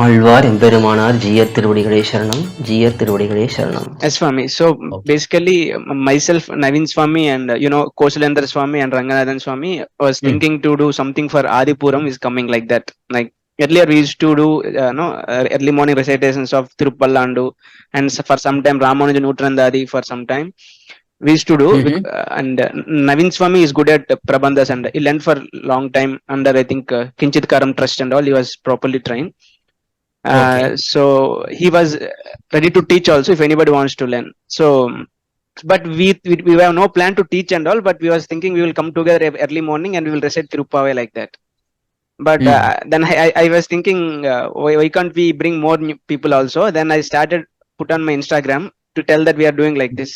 ஆழ்வார் எம்பெருமானார் ஜீயர் திருவடிகளே சரணம், ஜீயர் திருவடிகளே சரணம். Yes, Swami. So basically, myself, Naveen Swami, and Kosalendra Swami and Ranganathan Swami was thinking to do something for Adipuram is coming like that. Like earlier, we used to do early morning recitations of Tirupallandu, and for some time Ramanujan Utrandadi for some time. We used to do, and Naveen Swami is good at Prabandhas, and he learned for long time under I think Kinchit Karam Trust and all. He was properly trained. So he was ready to teach also if anybody wants to learn. So but we have no plan to teach and all, but we was thinking we will come together early morning and we will recite thiruppAvai like that. But then I was thinking why can't we bring more new people also. Then I started put on my Instagram to tell that we are doing like this.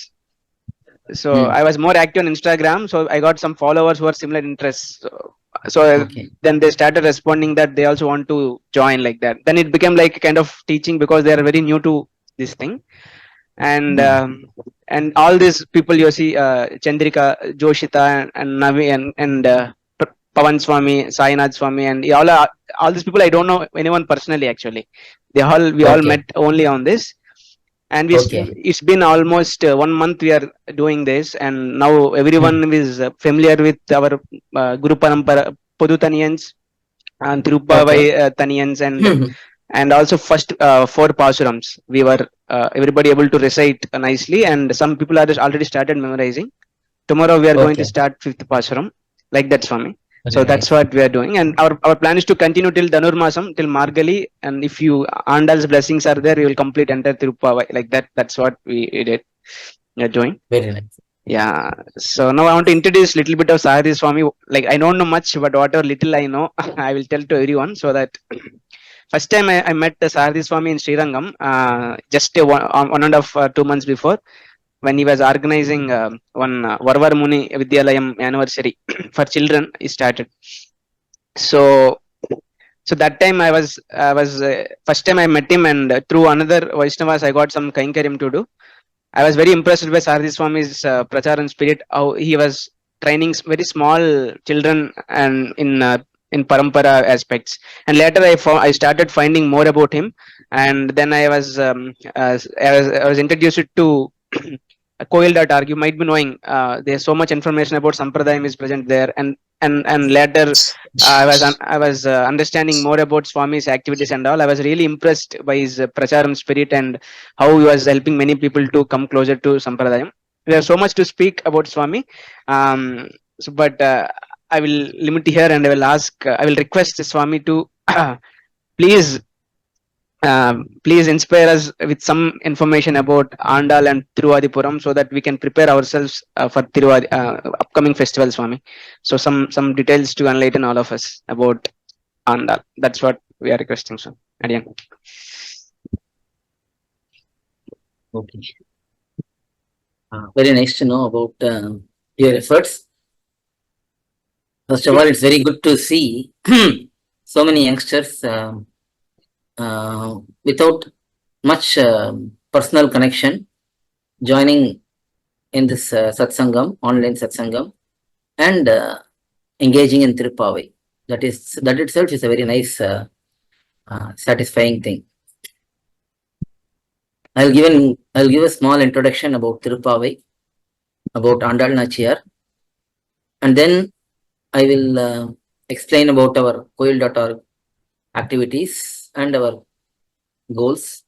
So I was more active on Instagram, so I got some followers who are similar interests. So then they started responding that they also want to join like that. Then it became like kind of teaching because they are very new to this thing. And all these people you see, Chandrika, Joshita, and Navi, and Pavan Swami, Sainath Swami, and all these people I don't know anyone personally actually. We all met only on this. And it's been almost 1 month we are doing this, and now everyone is familiar with our Guru Parampara Podutaniyans and thiruppAvai Taniyans, and also first 4 Pasurams we were everybody able to recite nicely, and some people are just already started memorizing. Tomorrow we are going to start 5th Pasuram like that, Swami. So that's what we are doing, and our plan is to continue till Dhanurmasam, till Margali, and if you ANdAL's blessings are there, we will complete entire thiruppAvai like that. That's what we did. We are doing. Very nice. Yeah. So now I want to introduce little bit of Sahari Swami. Like I don't know much, but whatever little I know, I will tell to everyone, so that first time I met Sahari Swami in Srirangam, just 1.5 2 months before, when he was organizing one Varvar Muni Vidyalayam anniversary for children. He started. So that time I was first time I met him, and through another Vaishnavas I got some Kainkaryam to do. I was very impressed by Sahari Swami's pracharan spirit, how he was training very small children and in parampara aspects. And later I started finding more about him, and then I was introduced to Koil.org. You might be knowing there's so much information about Sampradayam is present there, and later I was understanding more about Swami's activities and all. I was really impressed by his pracharam spirit and how he was helping many people to come closer to Sampradayam. There's so much to speak about Swami, but I will limit here, and I will request Swami to please inspire us with some information about ANdAL and thiruvAdippUram, so that we can prepare ourselves for upcoming festival, Swami. So some details to enlighten all of us about ANdAL. That's what we are requesting, Swami. Adiyan. Okay. Very nice to know about your efforts. First of all, it's very good to see so many youngsters without much personal connection joining in this satsangam, online satsangam, and engaging in thiruppAvai. That itself is a very nice satisfying thing. I'll give a small introduction about thiruppAvai, about ANdAL Nachiyar, and then I will explain about our Koil.org activities and our goals.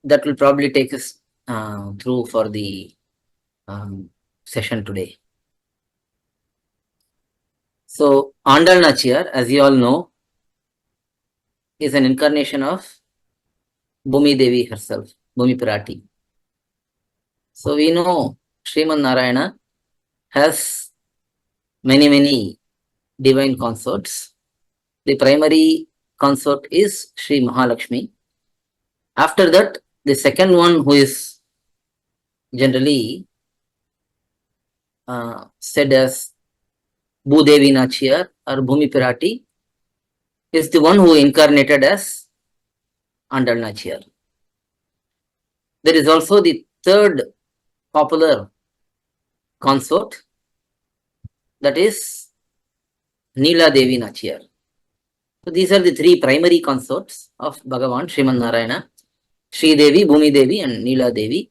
That will probably take us through for the session today. So ANdAL Nachiyar, as you all know, is an incarnation of Bhumi Devi herself, Bhumi Pirati. So we know SrIman nArAyaNa has many divine consorts. The primary consort is Sri Mahalakshmi. After that, the second one, who is generally said as Bhudevi Nachiyar or Bhumi Pirati, is the one who incarnated as ANdAL Nachiyar. There is also the third popular consort, that is Neela Devi Nachiyar. So these are the three primary consorts of Bhagavan, Sriman Narayana, Sri Devi, Bhumi Devi and Neela Devi.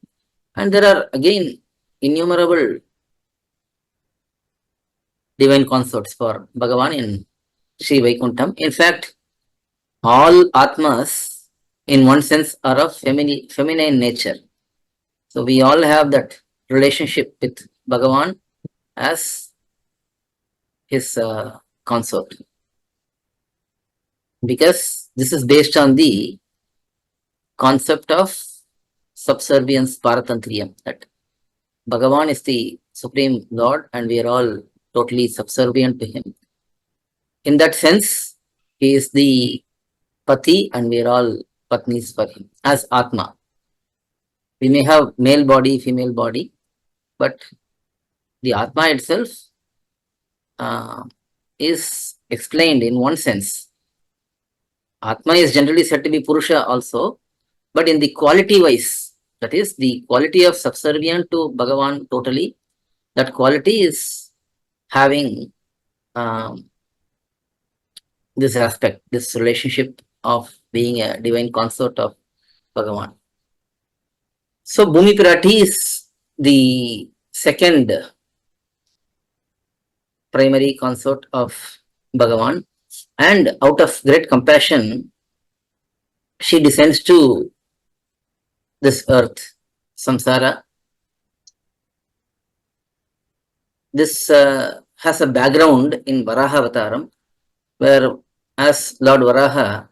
And there are again innumerable divine consorts for Bhagavan in Sri Vaikuntham. In fact, all Atmas in one sense are of feminine nature. So we all have that relationship with Bhagavan as his consort. Because this is based on the concept of subservience paratantriyam, that Bhagavan is the Supreme Lord and we are all totally subservient to him. In that sense, he is the Pati and we are all Patnis for him as Atma. We may have male body, female body, but the Atma itself is explained in one sense. Atma is generally said to be Purusha also, but in the quality wise, that is the quality of subservient to Bhagavan totally, that quality is having this aspect, this relationship of being a divine consort of Bhagavan. So Bhumi Pirati is the second primary consort of Bhagavan, and out of great compassion, she descends to this earth, samsara. This has a background in Varaha Avataram, where as Lord Varaha,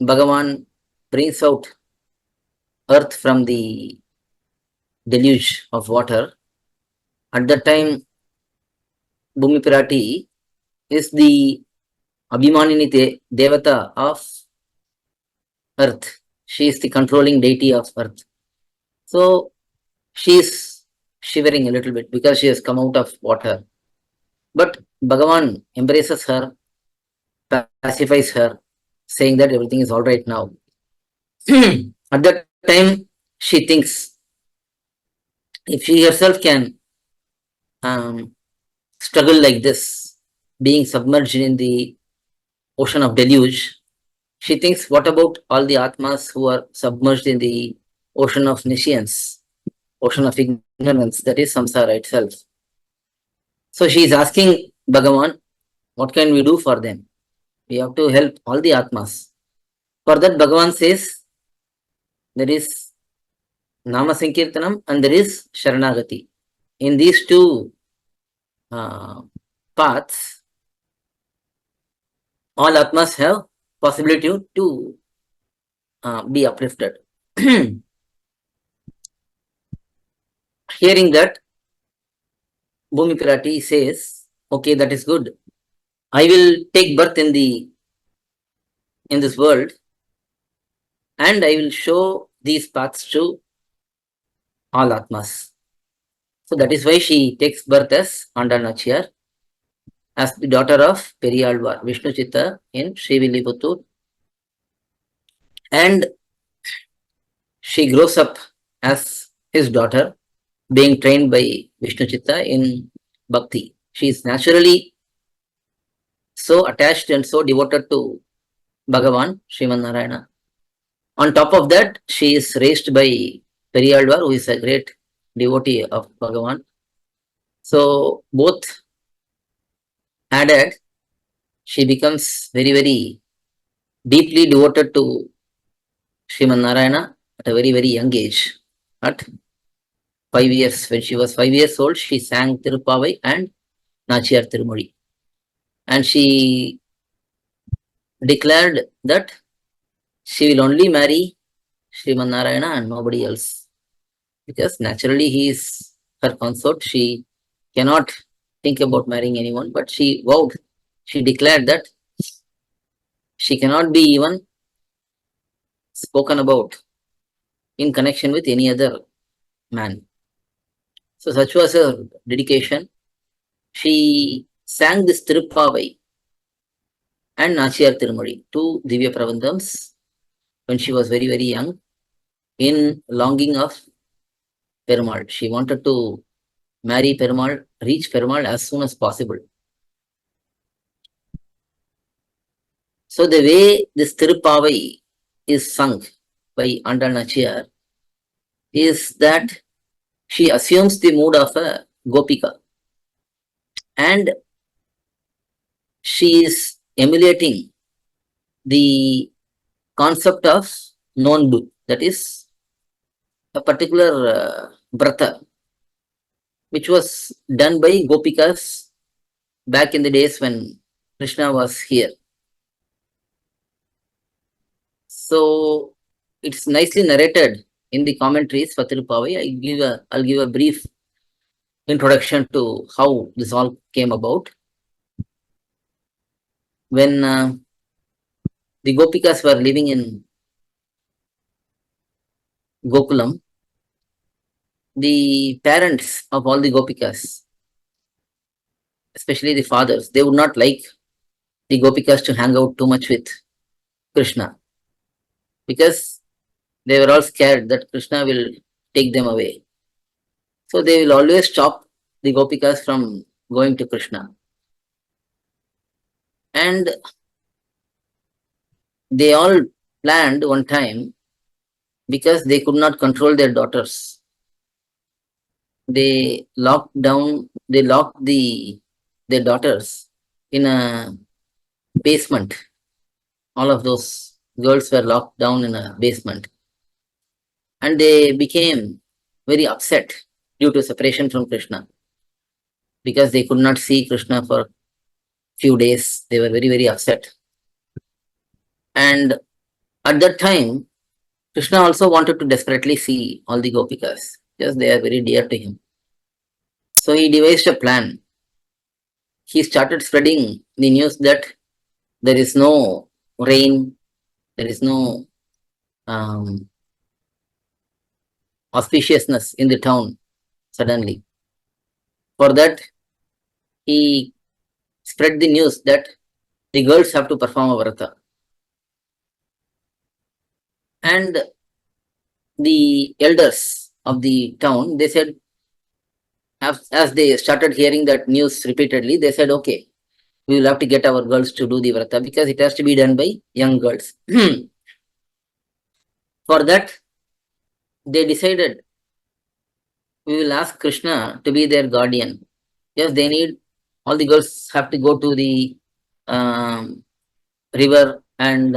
Bhagavan brings out earth from the deluge of water. At that time, Bhumi Pirati is the Abhimanini Devata of earth. She is the controlling deity of earth. So she is shivering a little bit because she has come out of water. But Bhagavan embraces her, pacifies her, saying that everything is all right now. At that time, she thinks if she herself can struggle like this, being submerged in the ocean of deluge, she thinks, what about all the Atmas who are submerged in the ocean of nescience, ocean of ignorance, that is samsara itself. So she is asking Bhagavan, what can we do for them? We have to help all the Atmas. For that, Bhagavan says, there is Nama Sankirtanam and there is Sharanagati. In these two paths, all Atmas have possibility to be uplifted. Hearing that, Bhumi Pirati says, okay, that is good. I will take birth in this world and I will show these paths to all Atmas. So that is why she takes birth as ANdAL Nachiyar, as the daughter of Periyalvar, Vishnu Chitta in Srivilliputturu. And she grows up as his daughter, being trained by Vishnu Chitta in Bhakti. She is naturally so attached and so devoted to Bhagavan, Sriman Narayana. On top of that, she is raised by Periyalvar, who is a great devotee of Bhagavan. So both added, she becomes very, very deeply devoted to Sriman Narayana at a very, very young age. At 5 years, when she was 5 years old, she sang thiruppAvai and Nachiyar Tirumozhi. And she declared that she will only marry Sriman Narayana and nobody else. Because naturally he is her consort. She cannot think about marrying anyone, but she vowed, she declared that she cannot be even spoken about in connection with any other man. So such was her dedication. She sang this thiruppAvai and Nachiyar Tirumozhi, two Divya Prabandhams, when she was very, very young, in longing of Perumal. She wanted to marry Perumal, reach Perumal as soon as possible. So the way this thiruppAvai is sung by ANdAL Nachiyar is that she assumes the mood of a gopika and she is emulating the concept of nonbu, that is a particular brata which was done by gopikas back in the days when Krishna was here. So it's nicely narrated in the commentaries for thiruppAvai. I'll give a brief introduction to how this all came about. When the gopikas were living in Gokulam, the parents of all the gopikas, especially the fathers, they would not like the gopikas to hang out too much with Krishna because they were all scared that Krishna will take them away. So they will always stop the gopikas from going to Krishna. And they all planned one time, because they could not control their daughters, they locked their daughters in a basement. All of those girls were locked down in a basement. And they became very upset due to separation from Krishna, because they could not see Krishna for few days. They were very, very upset. And at that time, Krishna also wanted to desperately see all the gopikas, because they are very dear to him. So he devised a plan. He started spreading the news that there is no rain, there is no auspiciousness in the town suddenly. For that, he spread the news that the girls have to perform a vrata. And the elders of the town, they said, as they started hearing that news repeatedly, they said, okay, we will have to get our girls to do the vrata because it has to be done by young girls. For that, they decided, we will ask Krishna to be their guardian. Yes, they need, all the girls have to go to the river and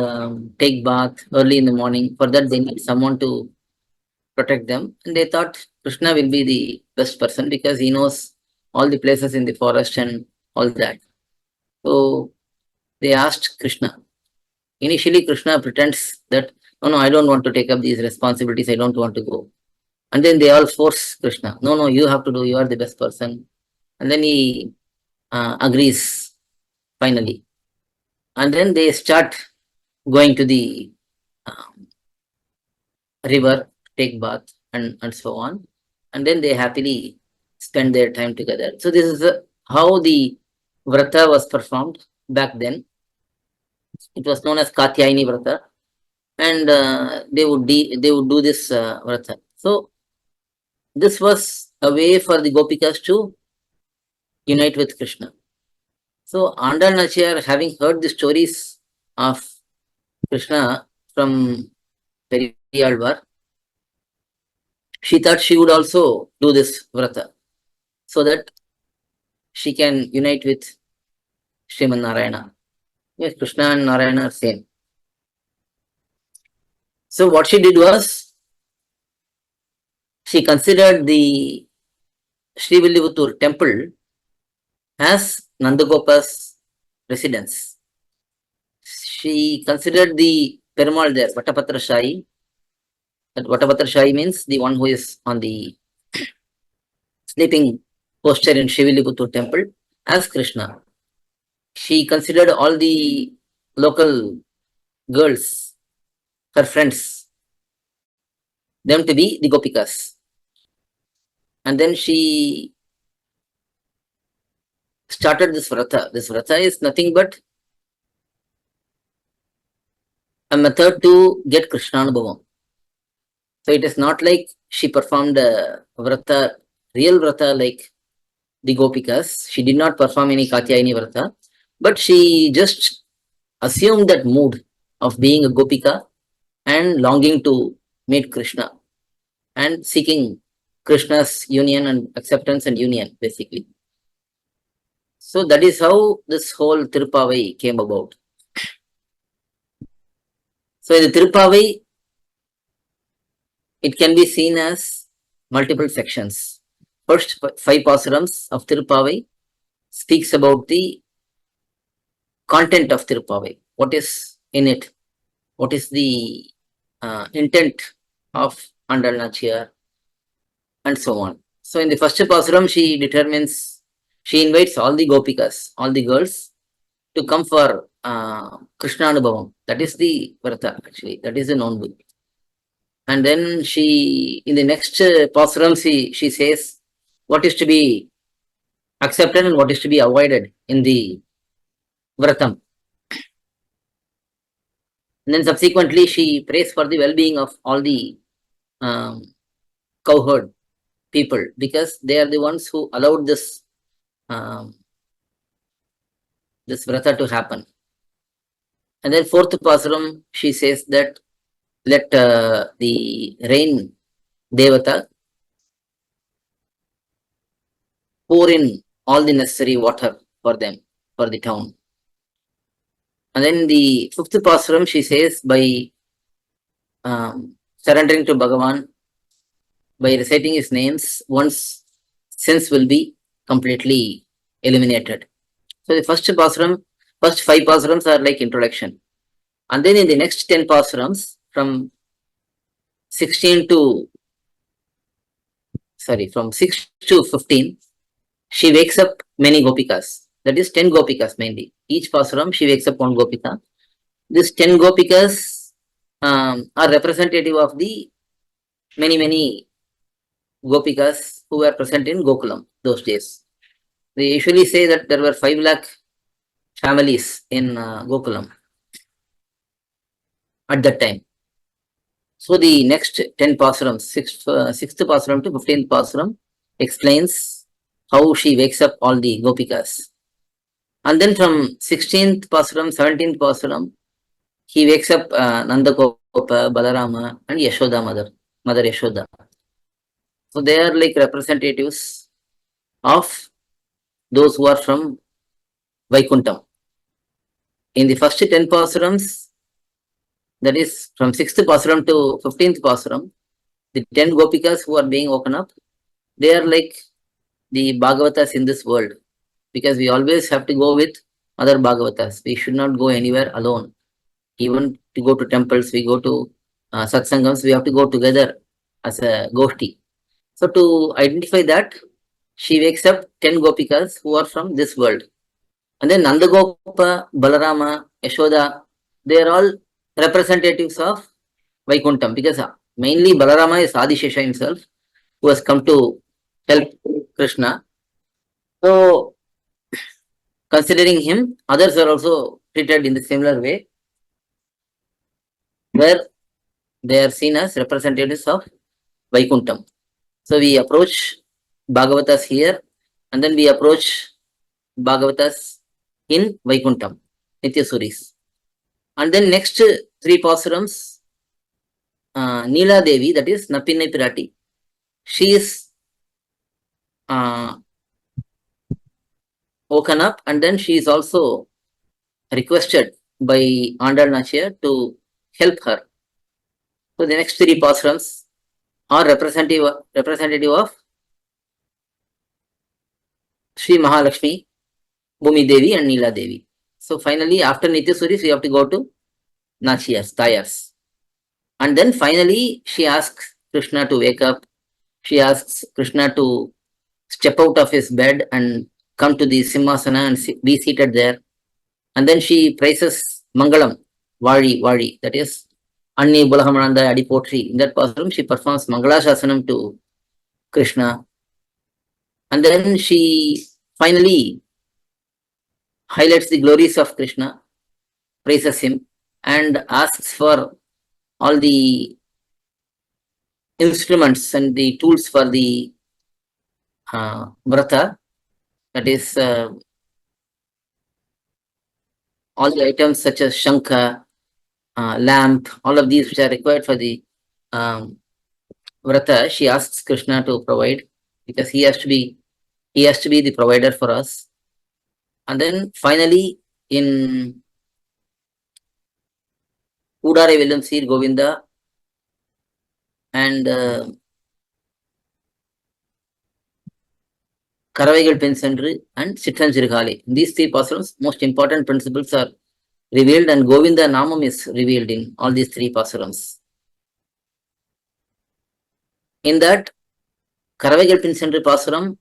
take bath early in the morning. For that, they need someone to protect them. And they thought Krishna will be the best person because he knows all the places in the forest and all that. So they asked Krishna. Initially, Krishna pretends that, no, I don't want to take up these responsibilities. I don't want to go. And then they all force Krishna. No, you have to do. You are the best person. And then he agrees finally. And then they start going to the river, take bath, and so on. And then they happily spend their time together. So this is how the vrata was performed back then. It was known as Katyayani vrata, and they would do this vrata. So this was a way for the gopikas to unite with Krishna. So ANdAL Nachiyar, having heard the stories of Krishna from Periyalvar, she thought she would also do this vrata so that she can unite with SrIman nArAyaNa. Yes, Krishna and nArAyaNa are same. So what she did was, she considered the Srivilliputturu temple as Nandagopa's residence. She considered the Perumal there, Vattapatrashayi. That Vattapatrashayi means the one who is on the sleeping posture in Srivilliputturu temple as Krishna. She considered all the local girls, her friends, them to be the gopikas. And then she started this vrata. This vrata is nothing but a method to get Krishnanubhavam. So it is not like she performed a vrata, real vrata like the gopikas. She did not perform any Katyayani vrata, but she just assumed that mood of being a Gopika and longing to meet Krishna and seeking Krishna's union and acceptance and union, basically. So that is how this whole thirupAvai came about. So in the thirupAvai, it can be seen as multiple sections. First 5 pasurams of thirupAvai speaks about the content of thirupAvai. What is in it? What is the intent of ANdAL Nachiyar, and so on. So in the first pasuram, she invites all the gopikas, all the girls, to come for Krishna Anubhavam. That is the Vrata, actually. That is the non-book. And then in the next pasuram, she says what is to be accepted and what is to be avoided in the Vratam. And then subsequently, she prays for the well-being of all the cowherd people, because they are the ones who allowed this vrata to happen. And then 4th pasuram, she says that let the rain devata pour in all the necessary water for them, for the town. And then the 5th pasuram, she says, by surrendering to Bhagavan, by reciting his names, one's sins will be completely eliminated. So the first 5 pasurams are like introduction. And then in the next 10 pasurams, from 6 to 15, she wakes up many gopikas. That is 10 gopikas mainly. Each pasuram, she wakes up one gopika. These 10 gopikas are representative of the many gopikas who were present in Gokulam those days. They usually say that there were 5 lakh families in Gokulam at that time. So the next 10 pasurams, 6th pasuram to 15th pasuram, explains how she wakes up all the gopikas. And then from 16th pasuram, 17th pasuram, he wakes up Nanda Gopa, Balarama, and Yashoda Mother Yashoda. So they are like representatives of those who are from Vaikuntham. In the first 10 pasurams, that is from 6th pasuram to 15th pasuram, the 10 gopikas who are being woken up, they are like the Bhagavatas in this world, because we always have to go with other Bhagavatas. We should not go anywhere alone. Even to go to temples, we go to satsangams, we have to go together as a goshti. So to identify that, she wakes up 10 gopikas who are from this world. And then Nanda Gopa, Balarama, Yashoda, they are all representatives of Vaikuntham, because mainly Balarama is Adishesha himself, who has come to help Krishna. So considering him, others are also treated in the similar way, where they are seen as representatives of Vaikuntham. So we approach Bhagavatas here, and then we approach Bhagavatas in Vaikuntham, Nityasuris. And then next 3 pasurams, Neela Devi, that is Nappinai Pirati, she is woken up, and then she is also requested by ANdAL Nachiyar to help her. So the next 3 pasurams are representative of Sri Mahalakshmi, Bhumi Devi, and Neela Devi. So finally, after Nityasuris, we have to go to Nachiyars, Tayars. And then finally, she asks Krishna to wake up. She asks Krishna to step out of his bed and come to the Simhasana and be seated there. And then she praises Mangalam, Vadi, that is Anni Bulahamananda Adi Potri. In that pasuram, she performs Mangalashasanam to Krishna. And then she finally highlights the glories of Krishna, praises him, and asks for all the instruments and the tools for the vrata, that is all the items such as shankha, lamp, all of these which are required for the vrata, she asks Krishna to provide because he has to be the provider for us. And then finally in Udare Villam Seed Govinda and Karavaigal Pensendru and Sitranjirikali. These three pasurams, most important principles are revealed, and Govinda Namam is revealed in all these three pasurams. In that Karavaigal Pensendru pasuram,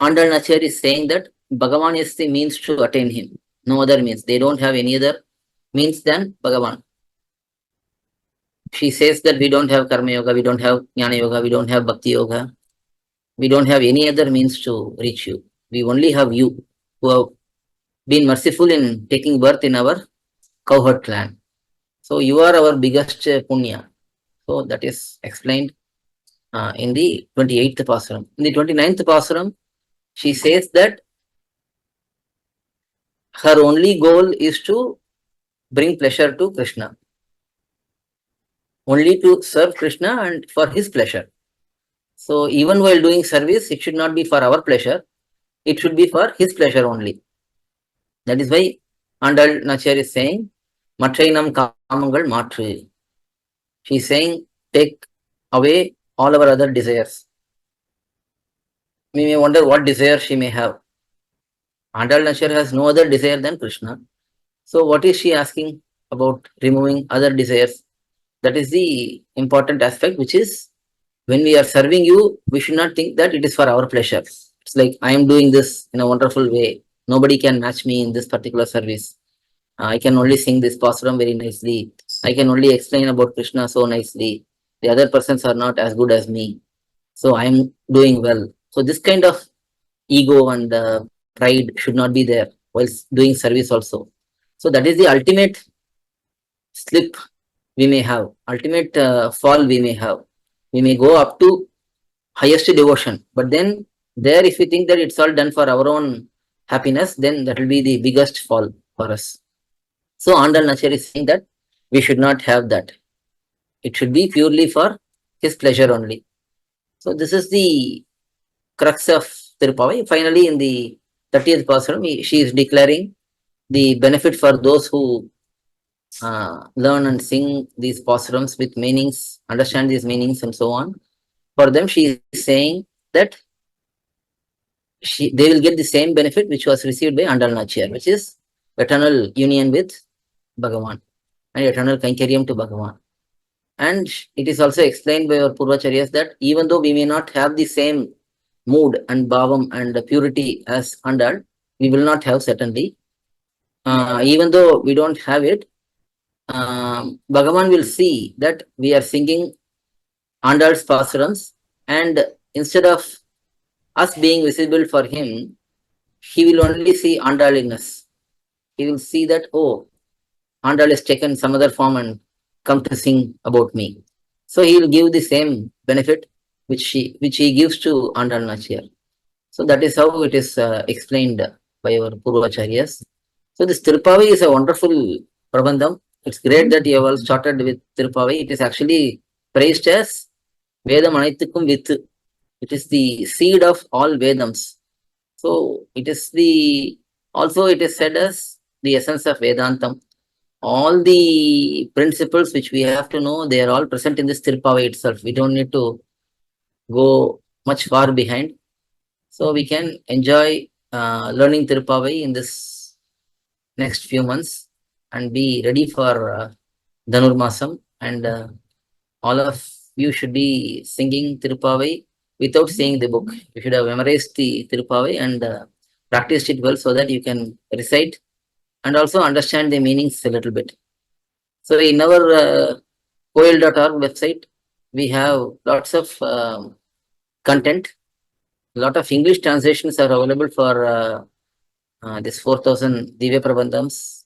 ANdAL Nachiyar is saying that Bhagavan is the means to attain him. No other means. They don't have any other means than Bhagavan. She says that we don't have Karma Yoga, we don't have Jnana Yoga, we don't have Bhakti Yoga. We don't have any other means to reach you. We only have you who have been merciful in taking birth in our cowherd clan. So you are our biggest punya. So that is explained in the 28th Pasuram. In the 29th Pasuram, she says that her only goal is to bring pleasure to Krishna. Only to serve Krishna and for his pleasure. So even while doing service, it should not be for our pleasure. It should be for his pleasure only. That is why ANdAL Nachiyar is saying, Matrainam Kamangal Matru. She is saying, take away all our other desires. We may wonder what desire she may have. ANdAL Nachiyar has no other desire than Krishna. So what is she asking about removing other desires? That is the important aspect, which is when we are serving you, we should not think that it is for our pleasure. It's like I am doing this in a wonderful way. Nobody can match me in this particular service. I can only sing this pasuram very nicely. I can only explain about Krishna so nicely. The other persons are not as good as me. So I am doing well. So this kind of ego and pride should not be there while doing service also. So that is the ultimate slip we may have, ultimate fall we may have. We may go up to highest devotion, but then there if we think that it's all done for our own happiness, then that will be the biggest fall for us. So ANdAL Nachiyar is saying that we should not have that. It should be purely for his pleasure only. So this is the crux of thiruvAvai. Finally, in the 30th Pasuram, she is declaring the benefit for those who learn and sing these pasurams with meanings, understand these meanings and so on. For them, she is saying that they will get the same benefit which was received by ANdAL Nachiyar, which is eternal union with Bhagavan and eternal Kankaryam to Bhagavan. And it is also explained by our Purvacharyas that even though we may not have the same mood and bhavam and purity as ANdAL, we will not have certainly. Even though we don't have it, Bhagavan will see that we are singing ANdAL's pasurams, and instead of us being visible for him, he will only see ANdAL in us. He will see that, oh, ANdAL has taken some other form and come to sing about me. So he will give the same benefit which he gives to ANdAL Nachiyar. So that is how it is explained by our Purvacharyas. So this thiruvAvai is a wonderful prabandham. It's great that you have all started with thiruvAvai. It is actually praised as Vedam Anaithukum Vithu. It is the seed of all Vedams. So it is also it is said as the essence of Vedantam. All the principles which we have to know, they are all present in this thiruvAvai itself. We don't need to go much far behind. So we can enjoy learning thiruvAvai in this next few months and be ready for Dhanurmasam, and all of you should be singing thiruvAvai without seeing the book. You should have memorized the thiruvAvai and practiced it well so that you can recite and also understand the meanings a little bit. So in our koil.org website, we have lots of content. A lot of English translations are available for this 4,000 Divya Prabandhams.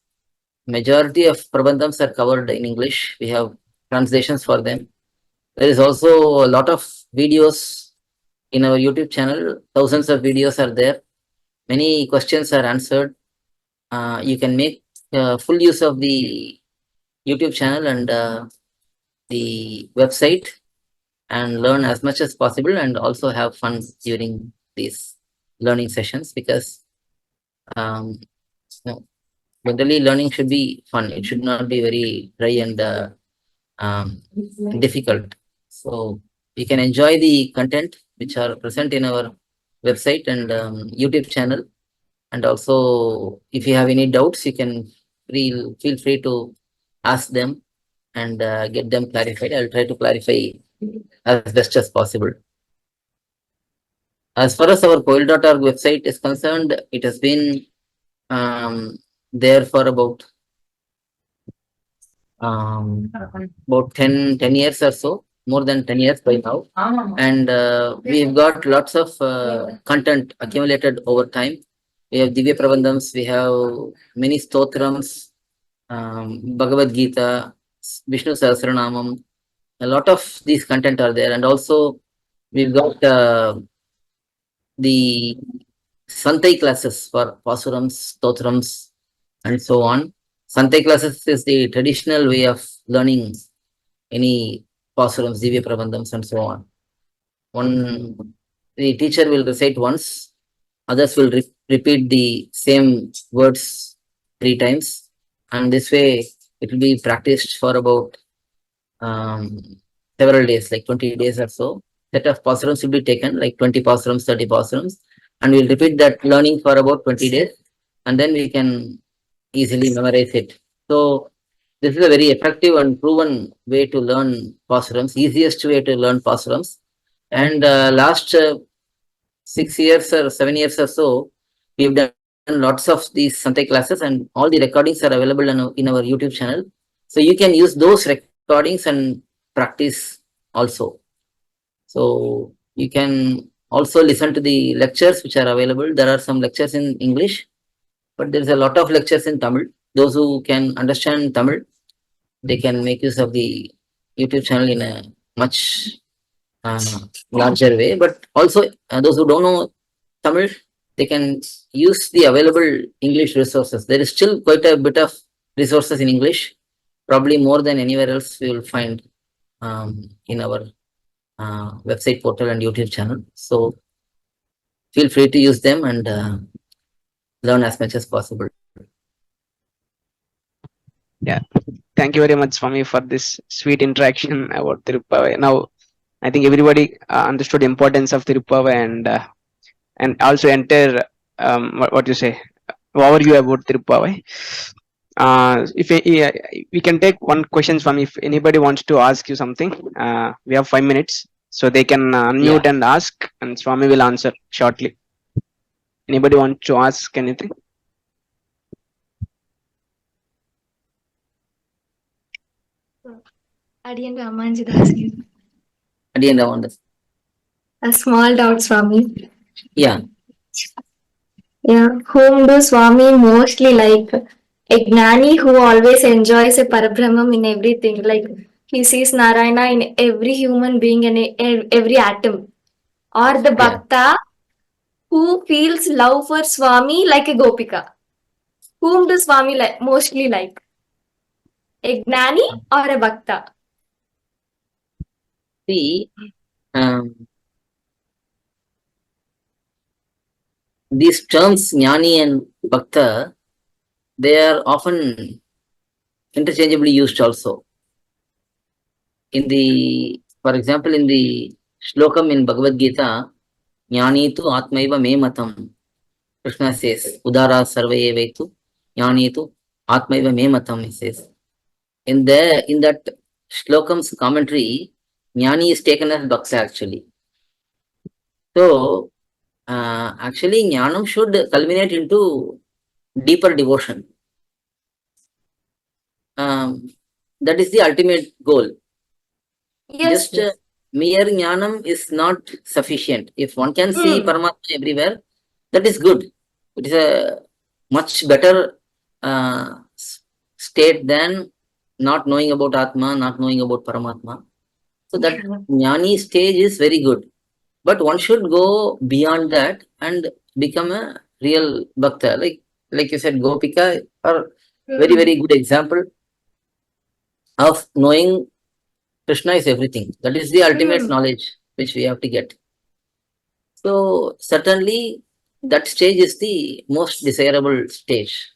Majority of Prabandhams are covered in English. We have translations for them. There is also a lot of videos in our YouTube channel. Thousands of videos are there. Many questions are answered. you can make full use of the YouTube channel and the website and learn as much as possible, and also have fun during these learning sessions, because um, generally learning should be fun. It should not be very dry and difficult. So you can enjoy the content which are present in our website and YouTube channel. And also, if you have any doubts, you can feel free to ask them and get them clarified. I'll try to clarify as best as possible. As far as our coil.org website is concerned, it has been there for about 10 years or so, more than 10 years by now. And we've got lots of content accumulated over time. We have Divya Prabandhams, we have many stotrams, Bhagavad Gita, Vishnu Sahasranamam. A lot of these content are there. And also we've got the Santai classes for Pasurams, Stotrams, and so on. Santai classes is the traditional way of learning any Pasurams, Divya Prabandhams, and so on. The teacher will recite once, others will repeat the same words 3 times, and this way it will be practiced for about several days, like 20 days or so. Set of Pasurams will be taken, like 20 Pasurams, 30 Pasurams, and we'll repeat that learning for about 20 days, and then we can easily memorize it. So this is a very effective and proven way to learn Pasurams, easiest way to learn Pasurams. And last 6 years or 7 years or so, we've done lots of these Santai classes, and all the recordings are available in our YouTube channel. So you can use those recordings and practice also. So you can also listen to the lectures which are available. There are some lectures in English, but there is a lot of lectures in Tamil. Those who can understand Tamil, they can make use of the YouTube channel in a much larger way. But also those who don't know Tamil, they can use the available English resources. There is still quite a bit of resources in English, probably more than anywhere else we will find in our website, portal, and YouTube channel. So feel free to use them and learn as much as possible. Yeah, thank you very much, Swami, for this sweet interaction about thiruppAvai. Now, I think everybody understood the importance of thiruppAvai and also enter what you say overview about thiruppAvai. If we can take one question, Swami, if anybody wants to ask you something, we have 5 minutes, so they can unmute and ask, and Swami will answer shortly. Anybody want to ask anything? Adiyan Ramanjidas. Adiyan Ramanjidas. A small doubt, Swami. Yeah. Yeah. Whom do Swami mostly like? A gnani who always enjoys a Parabrahmam in everything. Like he sees Narayana in every human being and every atom. Or the Bhakta who feels love for Swami like a Gopika. Whom does Swami mostly like? A gnani or a Bhakta? See, these terms Jnani and Bhakta, they are often interchangeably used also. For example, in the Shlokam in Bhagavad Gita, Jnani tu Atmaiva me matam, Krishna says, Udara sarvaye vaitu, Jnani tu Atmaiva me matam, he says. In that Shlokam's commentary, Jnani is taken as Bhakta actually. So, actually, Jnanam should culminate into deeper devotion. That is the ultimate goal. Yes. Just mere Jnanam is not sufficient. If one can see Paramatma everywhere, that is good. It is a much better state than not knowing about Atma, not knowing about Paramatma. So that Jnani stage is very good. But one should go beyond that and become a real Bhakta. Like like you said, Gopika are very, very good example of knowing Krishna is everything. That is the ultimate knowledge which we have to get. So certainly that stage is the most desirable stage.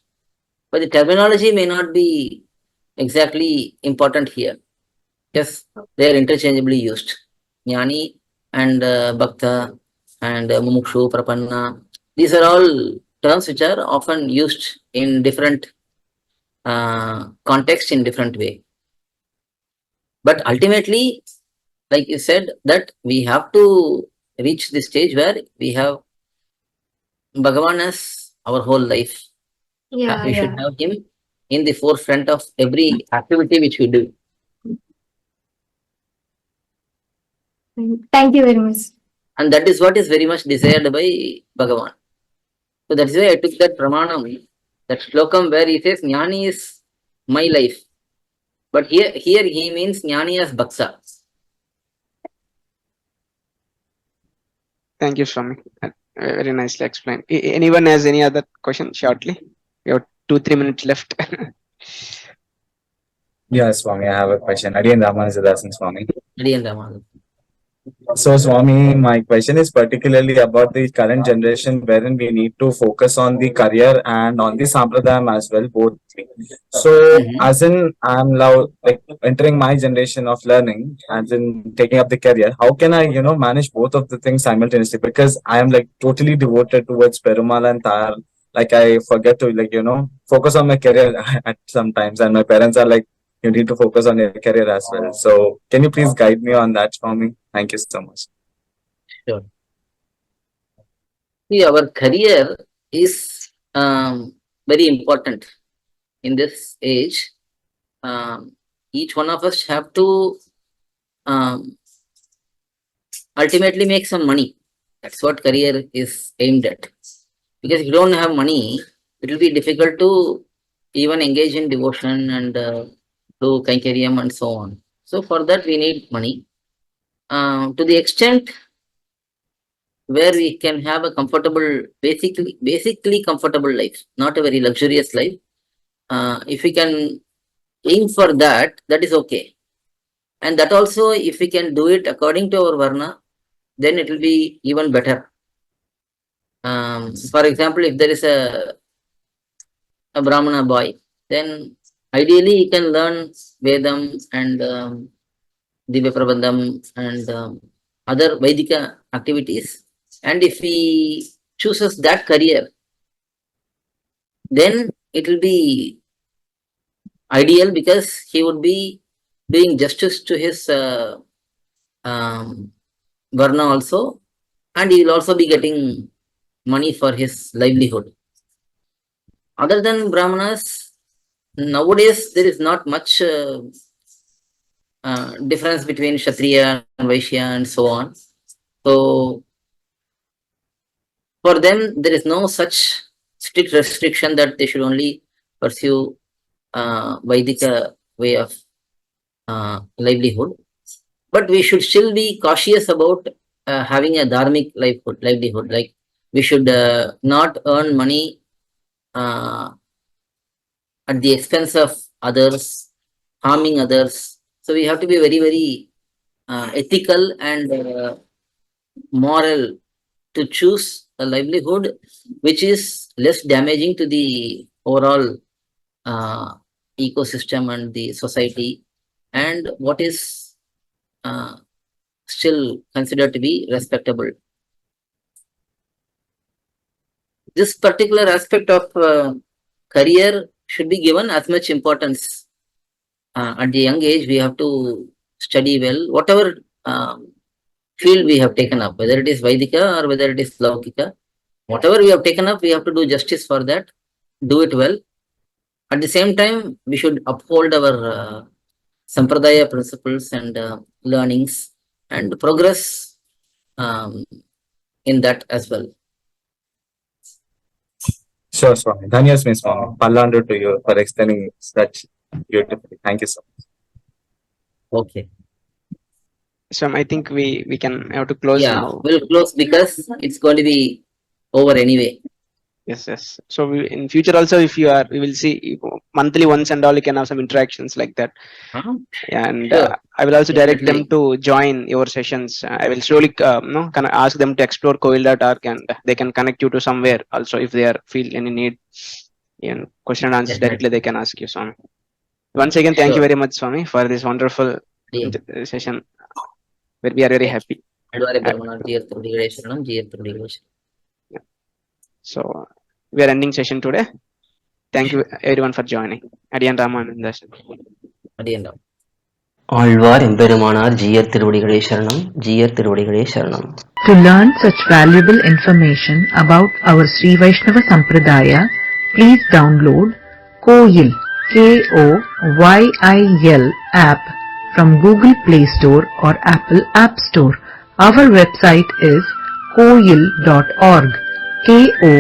But the terminology may not be exactly important here. Yes, they are interchangeably used. Jnani and Bhakta and Mumukshu, Prapanna. These are all terms which are often used in different contexts in different way. But ultimately, like you said, that we have to reach the stage where we have Bhagavan as our whole life. Yeah, We should yeah. have him in the forefront of every activity which we do. Thank you very much. And that is what is very much desired by Bhagavan. So that's why I took that pramanam, that shlokam where he says Jnani is my life. But here he means Jnani as Bhaksa. Thank you, Swami. Very nicely explained. Anyone has any other question shortly? We have 2-3 minutes left. Yeah, Swami, I have a question. Again, Ramanujadasan Swami. Adiyan Raman. So, Swami, my question is particularly about the current generation wherein we need to focus on the career and on the Sampradayam as well, both. So, as in, I'm now like entering my generation of learning, as in taking up the career, how can I, manage both of the things simultaneously? Because I am like totally devoted towards Perumal and Tar. Like, I forget to, focus on my career at sometimes, and my parents are like, you need to focus on your career as well. So, can you please guide me on that for me? Thank you so much. Sure. See, our career is very important in this age. Each one of us have to ultimately make some money. That's what career is aimed at. Because if you don't have money, it will be difficult to even engage in devotion and do Kaikariam and so on. So for that we need money. To the extent where we can have a comfortable, basically comfortable life, not a very luxurious life. If we can aim for that, that is okay. And that also, if we can do it according to our Varna, then it will be even better. For example, if there is a Brahmana boy, then ideally he can learn Vedam and Divya Prabandham and other Vedika activities. And if he chooses that career, then it will be ideal because he would be doing justice to his Varna also, and he will also be getting money for his livelihood. Other than Brahmanas, nowadays there is not much difference between Kshatriya and Vaishya and so on. So for them, there is no such strict restriction that they should only pursue Vaidika way of livelihood. But we should still be cautious about having a dharmic livelihood. Like we should not earn money at the expense of others, harming others. So we have to be very, very ethical and moral to choose a livelihood which is less damaging to the overall ecosystem and the society, and what is still considered to be respectable. This particular aspect of career should be given as much importance. At the young age, we have to study well, whatever field we have taken up, whether it is Vaidika or whether it is Laukika. Whatever we have taken up, we have to do justice for that, do it well. At the same time, we should uphold our Sampradaya principles and learnings and progress in that as well. Sure, Swami. Dhanyasmi Swami. Pallandu to you for explaining such beautifully. Thank you so much. Okay. So I think we can have to close Yeah, now. we'll close because it's going to be over anyway. Yes. So in future also, if you are, we will see monthly once and all. You can have some interactions like that. And Sure. I will also direct them Definitely. to join your sessions. I will slowly, kind of ask them to explore coil.org, and they can connect you to somewhere also if they are feel any need. And question and answers directly Definitely. they can ask you, Swami. Once again, thank you Sure. very much, Swami, for this wonderful Yeah. session. We are very Thank you. happy. Advare Brahmana Jiyar Thiruvadigalai Sharanam, Jiyar Thiruvadigalai Sharanam. So we are ending session today. Thank you everyone for joining. ANdAL's. ANdAL's. Alvar எம்பெருமானார் ஜீயர் திருவடிகளே சரணம், ஜீயர் திருவடிகளே சரணம். To learn such valuable information about our Sri Vaishnava Sampradaya, please download KOYIL, KOYIL app from Google Play Store or Apple App Store. Our website is koyil.org, KOYIL.org.